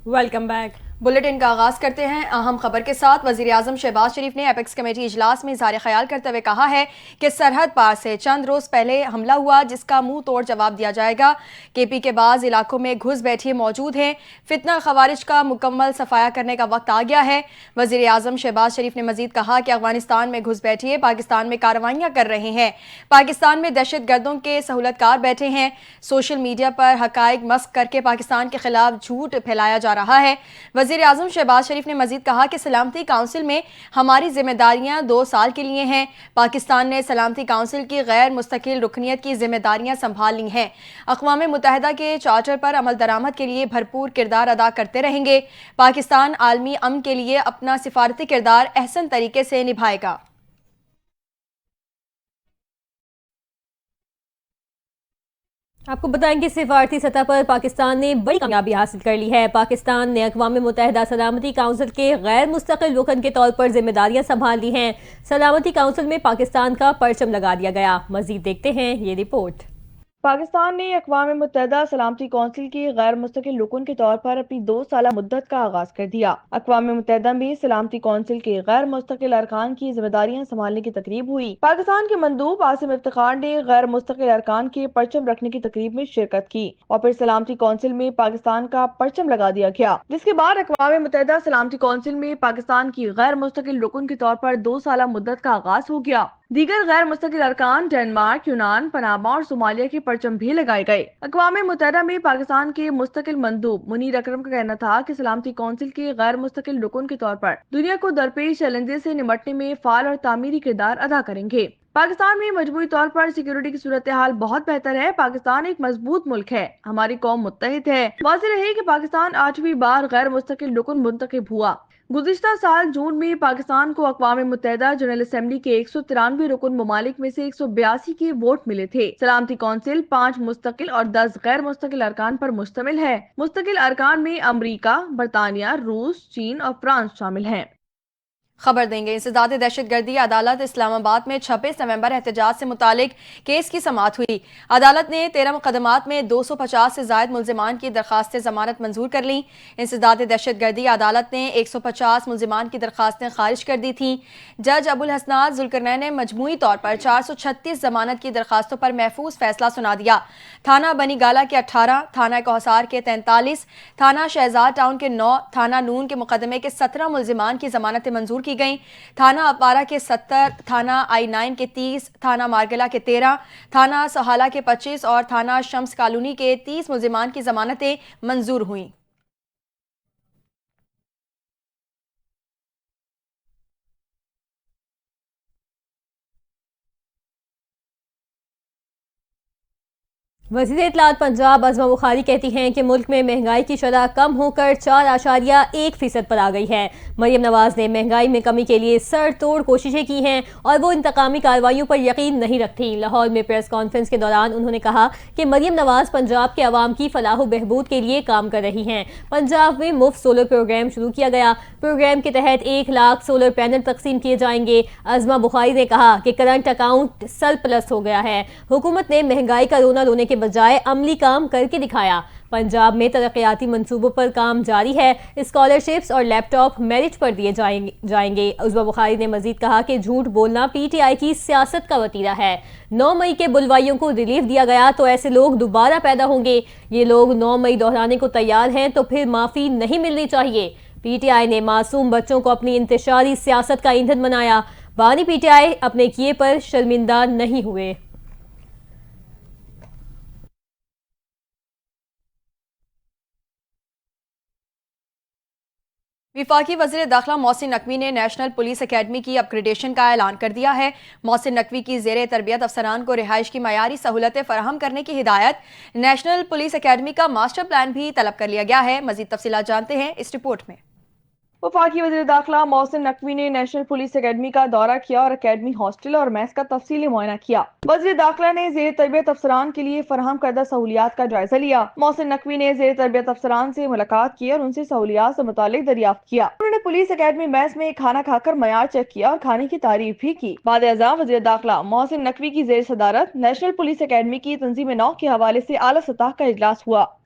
Welcome back. Bulletin کا آغاز کرتے ہیں اہم خبر کے ساتھ۔ وزیر اعظم شہباز شریف نے اپیکس کمیٹی اجلاس میں اظہار خیال کرتے ہوئے کہا ہے کہ سرحد پار سے چند روز پہلے حملہ ہوا جس کا منہ توڑ جواب دیا جائے گا۔ کے پی کے بعض علاقوں میں گھس بیٹھے موجود ہیں، فتنہ خوارج کا مکمل صفایا کرنے کا وقت آ گیا ہے۔ وزیر اعظم شہباز شریف نے مزید کہا کہ افغانستان میں گھس بیٹھے پاکستان میں کارروائیاں کر رہے ہیں، پاکستان میں دہشت گردوں کے سہولت کار بیٹھے ہیں، سوشل میڈیا پر حقائق مسخ کر کے پاکستان کے خلاف جھوٹ پھیلایا جا رہا ہے۔ وزیر اعظم شہباز شریف نے مزید کہا کہ سلامتی کونسل میں ہماری ذمہ داریاں 2 سال کے لیے ہیں۔ پاکستان نے سلامتی کونسل کی غیر مستقل رکنیت کی ذمہ داریاں سنبھال لی ہیں، اقوام متحدہ کے چارٹر پر عمل درآمد کے لیے بھرپور کردار ادا کرتے رہیں گے۔ پاکستان عالمی امن کے لیے اپنا سفارتی کردار احسن طریقے سے نبھائے گا۔ آپ کو بتائیں کہ سفارتی سطح پر پاکستان نے بڑی کامیابی حاصل کر لی ہے۔ پاکستان نے اقوام متحدہ سلامتی کونسل کے غیر مستقل رکن کے طور پر ذمہ داریاں سنبھال لی ہیں۔ سلامتی کونسل میں پاکستان کا پرچم لگا دیا گیا۔ مزید دیکھتے ہیں یہ رپورٹ۔ پاکستان نے اقوام متحدہ سلامتی کونسل کی غیر مستقل رکن کے طور پر اپنی 2 سالہ مدت کا آغاز کر دیا۔ اقوام متحدہ میں سلامتی کونسل کے غیر مستقل ارکان کی ذمہ داریاں سنبھالنے کی تقریب ہوئی۔ پاکستان کے مندوب عاصم افتخار نے غیر مستقل ارکان کے پرچم رکھنے کی تقریب میں شرکت کی اور پھر سلامتی کونسل میں پاکستان کا پرچم لگا دیا گیا، جس کے بعد اقوام متحدہ سلامتی کونسل میں پاکستان کی غیر مستقل رکن کے طور پر 2 سالہ مدت کا آغاز ہو گیا۔ دیگر غیر مستقل ارکان ڈنمارک، یونان، پناما اور صومالیہ کے پرچم بھی لگائے گئے۔ اقوام متحدہ میں پاکستان کے مستقل مندوب منیر اکرم کا کہنا تھا کہ سلامتی کونسل کے غیر مستقل رکن کے طور پر دنیا کو درپیش چیلنجز سے نمٹنے میں فعال اور تعمیری کردار ادا کریں گے۔ پاکستان میں مجموعی طور پر سیکیورٹی کی صورتحال بہت بہتر ہے۔ پاکستان ایک مضبوط ملک ہے، ہماری قوم متحد ہے۔ واضح رہے کہ پاکستان 8ویں بار غیر مستقل رکن منتخب ہوا۔ گزشتہ سال جون میں پاکستان کو اقوام متحدہ جنرل اسمبلی کے 193 رکن ممالک میں سے 182 کے ووٹ ملے تھے۔ سلامتی کونسل 5 مستقل اور 10 غیر مستقل ارکان پر مشتمل ہے۔ مستقل ارکان میں امریکہ، برطانیہ، روس، چین اور فرانس شامل ہیں۔ خبر دیں گے انسداد دہشت گردی عدالت اسلام آباد میں 26 نومبر احتجاج سے متعلق کیس کی سماعت ہوئی۔ عدالت نے 13 مقدمات میں 250 سے زائد ملزمان کی درخواستیں ضمانت منظور کر لیں۔ انسداد دہشت گردی عدالت نے 150 ملزمان کی درخواستیں خارج کر دی تھیں۔ جج ابو الحسنات ذوالقرنین نے مجموعی طور پر 436 ضمانت کی درخواستوں پر محفوظ فیصلہ سنا دیا۔ تھانہ بنی گالہ کے 18، تھانہ کوہسار کے 43، تھانہ شہزاد ٹاؤن کے 9، تھانہ نون کے مقدمے کے 17 ملزمان کی ضمانتیں منظور کی گئیں۔ تھانہ اپارہ کے 70، تھانہ آئی 9 کے 30، تھانہ مارگلہ کے 13، تھانہ سہالہ کے 25 اور تھانہ شمس کالونی کے 30 ملزمان کی ضمانتیں منظور ہوئیں۔ وزیر اطلاعات پنجاب عظمہ بخاری کہتی ہیں کہ ملک میں مہنگائی کی شرح کم ہو کر 4.1% پر آ گئی ہے۔ مریم نواز نے مہنگائی میں کمی کے لیے سر توڑ کوششیں کی ہیں اور وہ انتقامی کارروائیوں پر یقین نہیں رکھتی۔ لاہور میں پریس کانفرنس کے دوران انہوں نے کہا کہ مریم نواز پنجاب کے عوام کی فلاح و بہبود کے لیے کام کر رہی ہیں۔ پنجاب میں مفت سولر پروگرام شروع کیا گیا۔ پروگرام کے تحت 1 لاکھ سولر پینل تقسیم کیے جائیں گے۔ عظمہ بخاری نے کہا کہ کرنٹ اکاؤنٹ سرپلس ہو گیا ہے۔ حکومت نے مہنگائی کا رونا رونے کے بجائے عملی کام کر کے دکھایا۔ پنجاب میں ترقیاتی منصوبوں پر کام جاری ہے۔ اسکالرشپس اور لیپ ٹاپ میرٹ پر دیے جائیں گے۔ عظمہ بخاری نے مزید کہا کہ جھوٹ بولنا پی ٹی آئی کی سیاست کا وتیرہ ہے۔ 9 مئی کے بلوائیوں کو ریلیف دیا گیا تو ایسے لوگ دوبارہ پیدا ہوں گے۔ یہ لوگ 9 مئی دہرانے کو تیار ہیں تو پھر معافی نہیں ملنی چاہیے۔ پی ٹی آئی نے معصوم بچوں کو اپنی انتشاری سیاست کا ایندھن بنایا۔ بانی پی ٹی آئی اپنے کیے پر شرمندہ نہیں ہوئے۔ وفاقی وزیر داخلہ محسن نقوی نے نیشنل پولیس اکیڈمی کی اپ گریڈیشن کا اعلان کر دیا ہے۔ محسن نقوی کی زیر تربیت افسران کو رہائش کی معیاری سہولتیں فراہم کرنے کی ہدایت۔ نیشنل پولیس اکیڈمی کا ماسٹر پلان بھی طلب کر لیا گیا ہے۔ مزید تفصیلات جانتے ہیں اس رپورٹ میں۔ وفاقی وزیر داخلہ محسن نقوی نے نیشنل پولیس اکیڈمی کا دورہ کیا اور اکیڈمی ہاسٹل اور میس کا تفصیلی معائنہ کیا۔ وزیر داخلہ نے زیر تربیت افسران کے لیے فراہم کردہ سہولیات کا جائزہ لیا۔ محسن نقوی نے زیر تربیت افسران سے ملاقات کی اور ان سے سہولیات سے متعلق دریافت کیا۔ انہوں نے پولیس اکیڈمی میس میں کھانا کھا کر معیار چیک کیا اور کھانے کی تعریف بھی کی۔ بعد ازاں وزیر داخلہ محسن نقوی کی زیر صدارت نیشنل پولیس اکیڈمی کی تنظیم نو کے حوالے سے اعلیٰ سطح کا اجلاس ہوا۔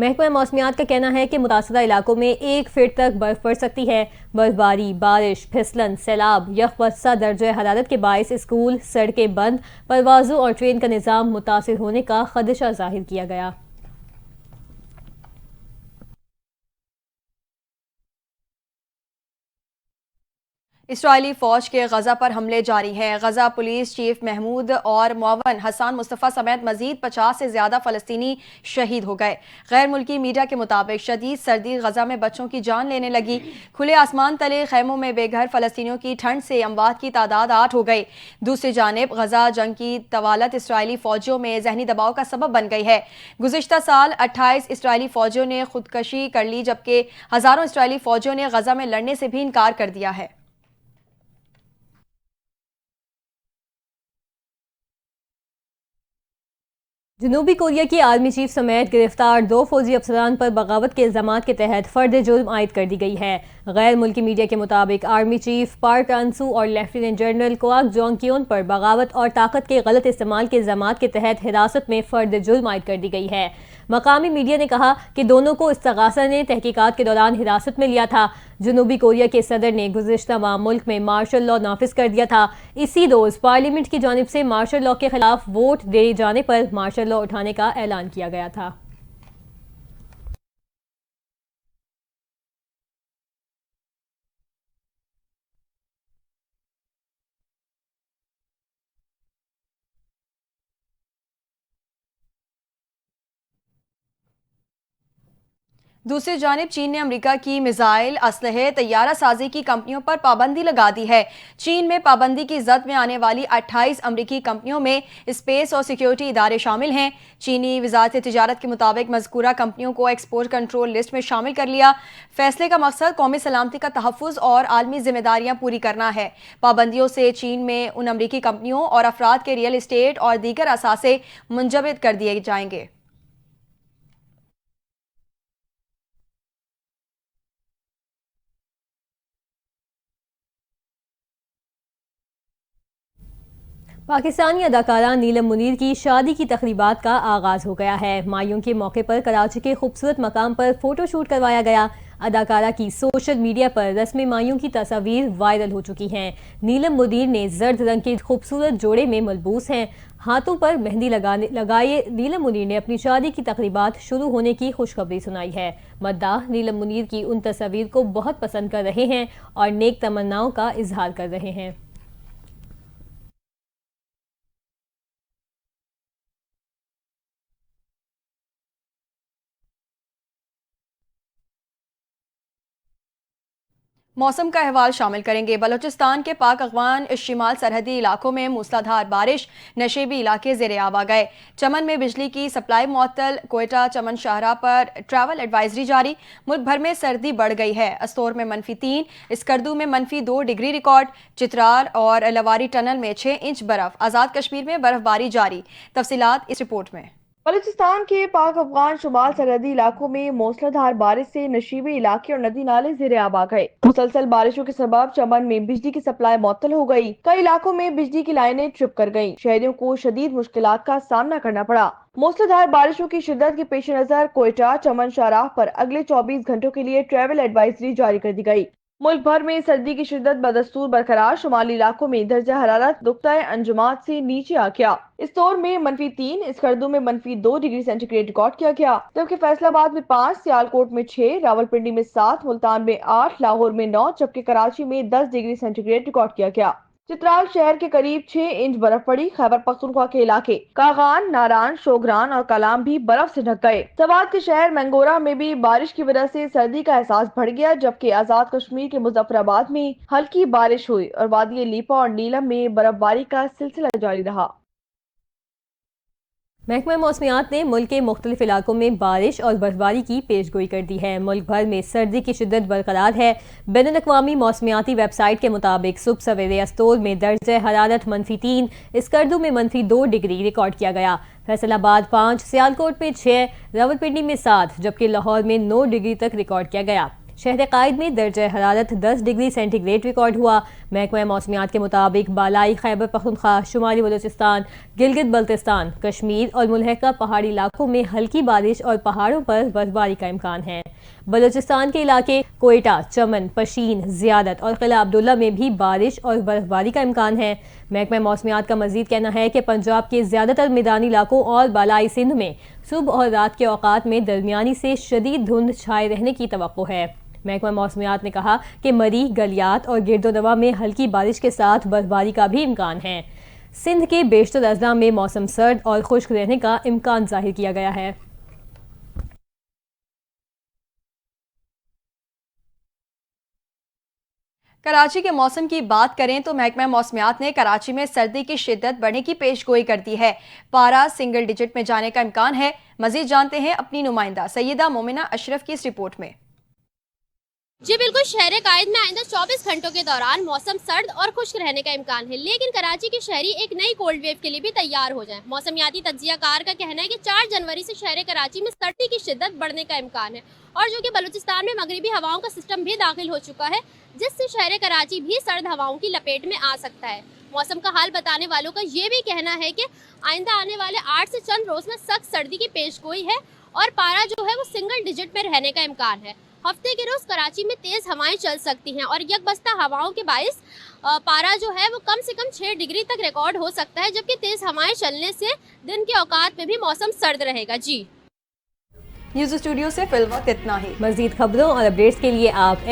محکمہ موسمیات کا کہنا ہے کہ متاثرہ علاقوں میں 1 فٹ تک برف پڑ سکتی ہے۔ برفباری، بارش، پھسلن، سیلاب، یخبسہ درجہ حرارت کے باعث اسکول، سڑکیں بند، پروازوں اور ٹرین کا نظام متاثر ہونے کا خدشہ ظاہر کیا گیا۔ اسرائیلی فوج کے غزہ پر حملے جاری ہیں۔ غزہ پولیس چیف محمود اور معاون حسان مصطفیٰ سمیت مزید 50 سے زیادہ فلسطینی شہید ہو گئے۔ غیر ملکی میڈیا کے مطابق شدید سردی غزہ میں بچوں کی جان لینے لگی۔ کھلے آسمان تلے خیموں میں بے گھر فلسطینیوں کی ٹھنڈ سے اموات کی تعداد 8 ہو گئی۔ دوسری جانب غزہ جنگ کی طوالت اسرائیلی فوجیوں میں ذہنی دباؤ کا سبب بن گئی ہے۔ گزشتہ سال 28 اسرائیلی فوجیوں نے خودکشی کر لی، جبکہ ہزاروں اسرائیلی فوجیوں نے غزہ میں لڑنے سے بھی انکار کر دیا ہے۔ جنوبی کوریا کی آرمی چیف سمیت گرفتار 2 فوجی افسران پر بغاوت کے الزامات کے تحت فرد جرم عائد کر دی گئی ہے۔ غیر ملکی میڈیا کے مطابق آرمی چیف پارک انسو اور لیفٹیننٹ جنرل کوآک جونگ کیون پر بغاوت اور طاقت کے غلط استعمال کے الزامات کے تحت حراست میں فرد جرم عائد کر دی گئی ہے۔ مقامی میڈیا نے کہا کہ دونوں کو استغاثہ نے تحقیقات کے دوران حراست میں لیا تھا۔ جنوبی کوریا کے صدر نے گزشتہ ماہ ملک میں مارشل لاء نافذ کر دیا تھا۔ اسی روز پارلیمنٹ کی جانب سے مارشل لاء کے خلاف ووٹ دیے جانے پر مارشل لاء اٹھانے کا اعلان کیا گیا تھا۔ دوسری جانب چین نے امریکہ کی میزائل، اسلحے، طیارہ سازی کی کمپنیوں پر پابندی لگا دی ہے۔ چین میں پابندی کی زد میں آنے والی 28 امریکی کمپنیوں میں اسپیس اور سیکیورٹی ادارے شامل ہیں۔ چینی وزارت تجارت کے مطابق مذکورہ کمپنیوں کو ایکسپورٹ کنٹرول لسٹ میں شامل کر لیا۔ فیصلے کا مقصد قومی سلامتی کا تحفظ اور عالمی ذمہ داریاں پوری کرنا ہے۔ پابندیوں سے چین میں ان امریکی کمپنیوں اور افراد کے ریئل اسٹیٹ اور دیگر اثاثے منجمد کر دیے جائیں گے۔ پاکستانی اداکارہ نیلم منیر کی شادی کی تقریبات کا آغاز ہو گیا ہے۔ مایوں کے موقع پر کراچی کے خوبصورت مقام پر فوٹو شوٹ کروایا گیا۔ اداکارہ کی سوشل میڈیا پر رسم مایوں کی تصاویر وائرل ہو چکی ہیں۔ نیلم منیر نے زرد رنگ کے خوبصورت جوڑے میں ملبوس ہیں۔ ہاتھوں پر مہندی لگائے نیلم منیر نے اپنی شادی کی تقریبات شروع ہونے کی خوشخبری سنائی ہے۔ مداح نیلم منیر کی ان تصاویر کو بہت پسند کر رہے ہیں اور نیک تمناؤں کا اظہار کر رہے ہیں۔ موسم کا احوال شامل کریں گے۔ بلوچستان کے پاک افغان شمال سرحدی علاقوں میں موسلادھار بارش، نشیبی علاقے زیر آب آ گئے۔ چمن میں بجلی کی سپلائی معطل، کوئٹہ چمن شاہراہ پر ٹریول ایڈوائزری جاری۔ ملک بھر میں سردی بڑھ گئی ہے۔ استور میں -3، اسکردو میں -2 ڈگری ریکارڈ۔ چترال اور لواری ٹنل میں 6 انچ برف۔ آزاد کشمیر میں برف باری جاری۔ تفصیلات اس رپورٹ میں۔ بلوچستان کے پاک افغان شمال سرحدی علاقوں میں موسلادھار بارش سے نشیبی علاقے اور ندی نالے زیر آب آ گئے۔ مسلسل بارشوں کے سبب چمن میں بجلی کی سپلائی معطل ہو گئی۔ کئی علاقوں میں بجلی کی لائنیں ٹرپ کر گئیں۔ شہریوں کو شدید مشکلات کا سامنا کرنا پڑا۔ موسلادھار بارشوں کی شدت کے پیش نظر کوئٹہ چمن شاہراہ پر اگلے 24 گھنٹوں کے لیے ٹریول ایڈوائزری جاری کر دی گئی۔ ملک بھر میں سردی کی شدت بدستور برقرار۔ شمالی علاقوں میں درجہ حرارت نقطہ انجماد سے نیچے آ گیا۔ استور میں -3، اسکردو میں -2 ڈگری سینٹی گریڈ ریکارڈ کیا گیا، جبکہ فیصل آباد میں 5، سیالکوٹ میں 6، راولپنڈی میں 7، ملتان میں 8، لاہور میں 9، جبکہ کراچی میں 10 ڈگری سینٹی گریڈ ریکارڈ کیا گیا۔ چترال شہر کے قریب 6 انچ برف پڑی۔ خیبر پختونخوا کے علاقے کاغان، ناران، شوگران اور کلام بھی برف سے ڈھک گئے۔ سوات کے شہر مینگورہ میں بھی بارش کی وجہ سے سردی کا احساس بڑھ گیا، جبکہ آزاد کشمیر کے مظفر آباد میں ہلکی بارش ہوئی اور وادی لیپا اور نیلم میں برف باری کا سلسلہ جاری رہا۔ محکمہ موسمیات نے ملک کے مختلف علاقوں میں بارش اور برفباری کی پیش گوئی کر دی ہے۔ ملک بھر میں سردی کی شدت برقرار ہے۔ بین الاقوامی موسمیاتی ویب سائٹ کے مطابق صبح سویرے استور میں درجہ حرارت -3، اسکردو میں -2 ڈگری ریکارڈ کیا گیا۔ فیصل آباد 5، سیالکوٹ میں 6، راولپنڈی میں 7، جبکہ لاہور میں 9 ڈگری تک ریکارڈ کیا گیا۔ شہر قائد میں درجہ حرارت 10 ڈگری سینٹی گریڈ ریکارڈ ہوا۔ محکمہ موسمیات کے مطابق بالائی خیبر پختونخوا، شمالی بلوچستان، گلگت بلتستان، کشمیر اور ملحقہ پہاڑی علاقوں میں ہلکی بارش اور پہاڑوں پر برفباری کا امکان ہے۔ بلوچستان کے علاقے کوئٹہ، چمن، پشین، زیادت اور قلعہ عبداللہ میں بھی بارش اور برفباری کا امکان ہے۔ محکمہ موسمیات کا مزید کہنا ہے کہ پنجاب کے زیادہ تر میدانی علاقوں اور بالائی سندھ میں صبح اور رات کے اوقات میں درمیانی سے شدید دھند چھائے رہنے کی توقع ہے۔ محکمہ موسمیات نے کہا کہ مری، گلیات اور گرد و نواح میں ہلکی بارش کے ساتھ برفباری کا بھی امکان ہے۔ سندھ کے بیشتر اضلاع میں موسم سرد اور خشک رہنے کا امکان ظاہر کیا گیا ہے۔ کراچی کے موسم کی بات کریں تو محکمہ موسمیات نے کراچی میں سردی کی شدت بڑھنے کی پیش گوئی کر دی ہے۔ پارہ سنگل ڈیجٹ میں جانے کا امکان ہے۔ مزید جانتے ہیں اپنی نمائندہ سیدہ مومنہ اشرف کی اس رپورٹ میں۔ جی بالکل، شہر قائد میں آئندہ 24 گھنٹوں کے دوران موسم سرد اور خشک رہنے کا امکان ہے، لیکن کراچی کے شہری ایک نئی کولڈ ویو کے لیے بھی تیار ہو جائیں۔ موسمیاتی تجزیہ کار کا کہنا ہے کہ 4 جنوری سے شہر کراچی میں سردی کی شدت بڑھنے کا امکان ہے، اور جو کہ بلوچستان میں مغربی ہواؤں کا سسٹم بھی داخل ہو چکا ہے، جس سے شہر کراچی بھی سرد ہواؤں کی لپیٹ میں آ سکتا ہے۔ موسم کا حال بتانے والوں کا یہ بھی کہنا ہے کہ آئندہ آنے والے 8 سے چند روز میں سخت سردی کی پیش گوئی ہے، اور پارہ جو ہے وہ سنگل ڈیجٹ میں رہنے کا امکان ہے۔ ہفتے کے روز کراچی میں تیز ہوائیں چل سکتی ہیں، اور یک بستہ ہواؤں کے باعث پارہ جو ہے وہ کم سے کم 6 ڈگری تک ریکارڈ ہو سکتا ہے، جبکہ تیز ہوائیں چلنے سے دن کے اوقات میں بھی موسم سرد رہے گا۔ جی نیوز اسٹوڈیو سے فی الوقت اتنا ہی۔ مزید خبروں اور اپڈیٹس کے لیے آپ